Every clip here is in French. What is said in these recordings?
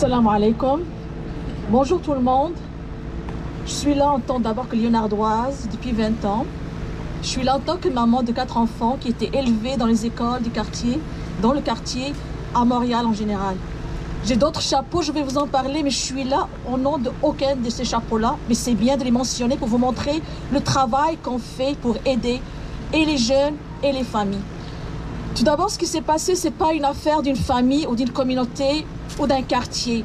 Assalamu alaikum. Bonjour tout le monde. Je suis là en tant d'abord que Lionardoise depuis 20 ans. Je suis là en tant que maman de 4 enfants qui étaient élevés dans les écoles du quartier, dans le quartier, à Montréal en général. J'ai d'autres chapeaux, je vais vous en parler, mais je suis là au nom d'aucun de ces chapeaux-là. Mais c'est bien de les mentionner pour vous montrer le travail qu'on fait pour aider et les jeunes et les familles. Tout d'abord, ce qui s'est passé, ce n'est pas une affaire d'une famille ou d'une communauté ou d'un quartier.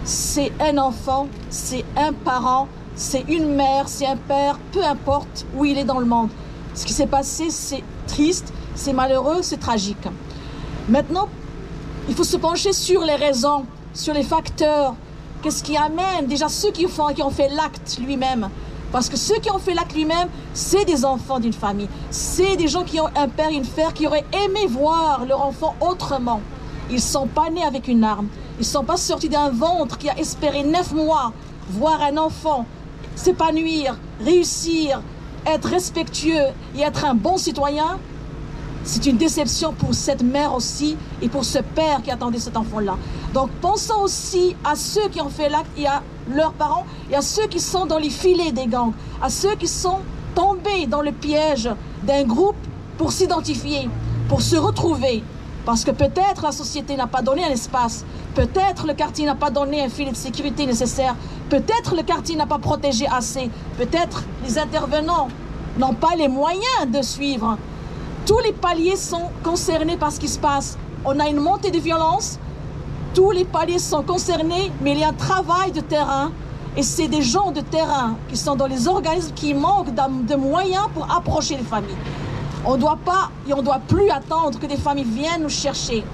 C'est un enfant, c'est un parent, c'est une mère, c'est un père, peu importe où il est dans le monde. Ce qui s'est passé, c'est triste, c'est malheureux, c'est tragique. Maintenant, il faut se pencher sur les raisons, sur les facteurs. Qu'est-ce qui amène déjà ceux qui ont fait l'acte lui-même? Parce que ceux qui ont fait l'acte lui-même, c'est des enfants d'une famille. C'est des gens qui ont un père et une mère qui auraient aimé voir leur enfant autrement. Ils ne sont pas nés avec une arme. Ils ne sont pas sortis d'un ventre qui a espéré 9 mois voir un enfant s'épanouir, réussir, être respectueux et être un bon citoyen. C'est une déception pour cette mère aussi et pour ce père qui attendait cet enfant-là. Donc pensons aussi à ceux qui ont fait l'acte et à leurs parents et à ceux qui sont dans les filets des gangs, à ceux qui sont tombés dans le piège d'un groupe pour s'identifier, pour se retrouver. Parce que peut-être la société n'a pas donné un espace, peut-être le quartier n'a pas donné un filet de sécurité nécessaire, peut-être le quartier n'a pas protégé assez, peut-être les intervenants n'ont pas les moyens de suivre. Tous les paliers sont concernés par ce qui se passe. On a une montée de violence, tous les paliers sont concernés, mais il y a un travail de terrain et c'est des gens de terrain qui sont dans les organismes qui manquent de moyens pour approcher les familles. On ne doit pas et on ne doit plus attendre que des familles viennent nous chercher.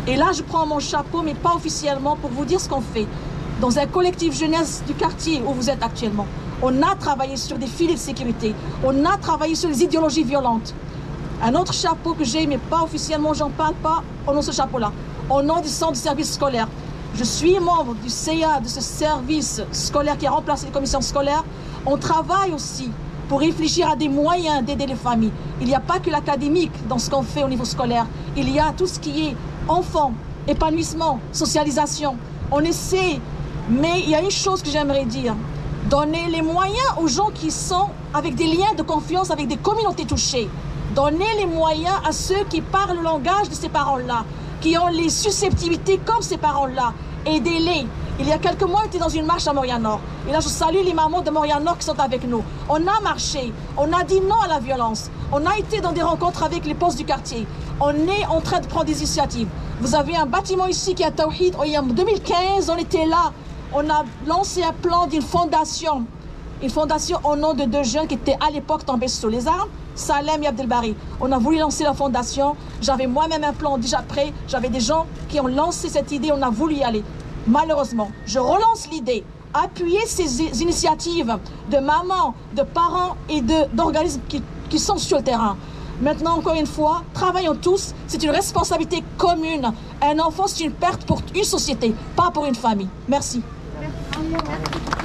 Et là, je prends mon chapeau, mais pas officiellement, pour vous dire ce qu'on fait. Dans un collectif jeunesse du quartier où vous êtes actuellement, on a travaillé sur des filets de sécurité, on a travaillé sur les idéologies violentes. Un autre chapeau que j'ai, mais pas officiellement, j'en parle pas, au nom de ce chapeau-là, au nom du centre de service scolaire. Je suis membre du CA, de ce service scolaire qui a remplacé les commissions scolaires. On travaille aussi pour réfléchir à des moyens d'aider les familles. Il n'y a pas que l'académique dans ce qu'on fait au niveau scolaire. Il y a tout ce qui est enfant, épanouissement, socialisation. On essaie, mais il y a une chose que j'aimerais dire. Donner les moyens aux gens qui sont avec des liens de confiance avec des communautés touchées. Donner les moyens à ceux qui parlent le langage de ces parents-là, qui ont les susceptibilités comme ces parents-là. Aidez-les. Il y a quelques mois, j'étais dans une marche à Montréal-Nord. Et là, je salue les mamans de Montréal-Nord qui sont avec nous. On a marché, on a dit non à la violence. On a été dans des rencontres avec les postes du quartier. On est en train de prendre des initiatives. Vous avez un bâtiment ici qui est à Tawhid. En 2015, on était là. On a lancé un plan d'une fondation. Une fondation au nom de 2 jeunes qui étaient à l'époque tombés sous les armes, Salem et Abdelbari. On a voulu lancer la fondation. J'avais moi-même un plan déjà prêt. J'avais des gens qui ont lancé cette idée. On a voulu y aller. Malheureusement, je relance l'idée. Appuyer ces initiatives de mamans, de parents et d'organismes qui sont sur le terrain. Maintenant, encore une fois, travaillons tous. C'est une responsabilité commune. Un enfant, c'est une perte pour une société, pas pour une famille. Merci. Merci.